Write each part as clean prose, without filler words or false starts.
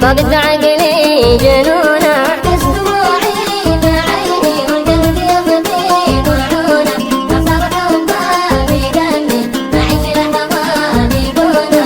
طاقت بعقلي جنونه. بس دموعي بعيني والقلب يطفي طلعونه، صار حبها في دمي معيش لحظة بدونه.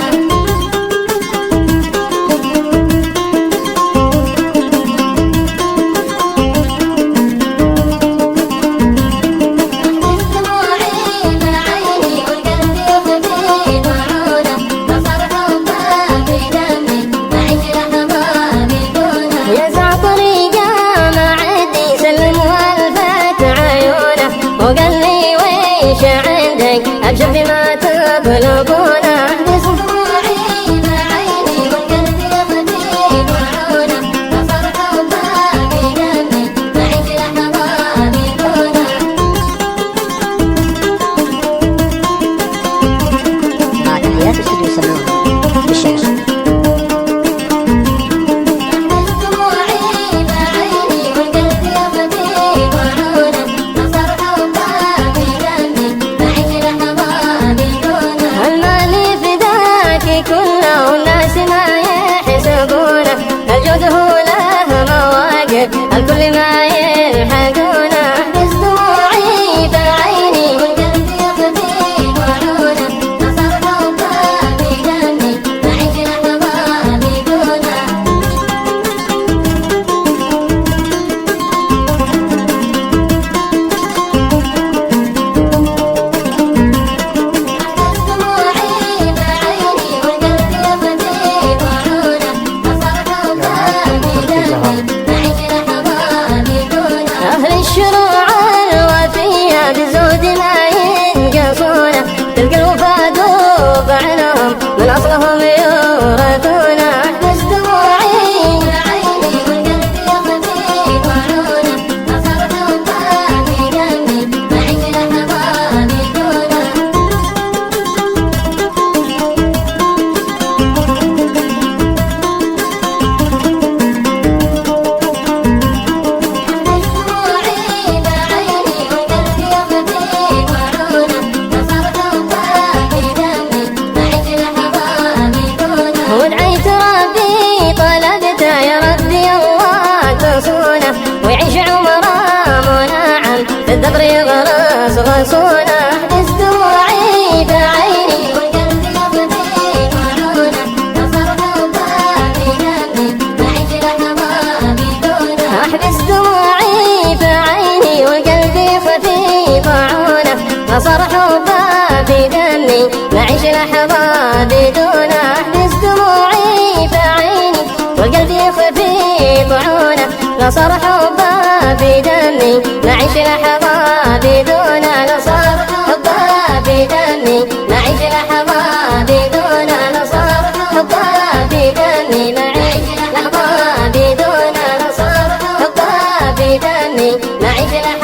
وقال لي ويش عندك أبشر بما تطلبونه. بس دموعي بعيني والقلب يطفي طلعونه، صار حبها في دمي معيش لحظة بدونه. مع تحيات استوديو سموه بالشمس. كله الناس ما يحسبونه، الجود هو له مواقف الكل ما يلحقونه. بس دموعي بعيني والقلب يطفي طلعونه، صار حبها في دمي معيش لحظة بدونه. أهل الشروع الوفية بزود ما ينقصونه، تلقى الوفا دوب عنهم من أصلهم يورثونه. بس دموعي بعيني والقلب يطفي طلعونه، صار حبها في دمي معيش لحظة بدونه. ودعيت ربي طلبته يا ربي الله تصونه، ويعيش عمره منعم في الدبر يغرس غصونه. بس دموعي بعيني والقلب يطفي طلعونه، صار حبها في دمي معيش لحظة بدونه. أحبس دموعي بعيني والقلب يطفي طاعونه، صار حبها في دمي معيش لحظة بدونه. أحبس دموعي بعيني والقلب يطفي طاعونه، صار حبها في دمي معيش لحظة بدونه. صار حبها في دمي معيش لحظة بدونه. صار حبها في دمي معيش لحظة بدونه. صار حبها في دمي معيش لحظة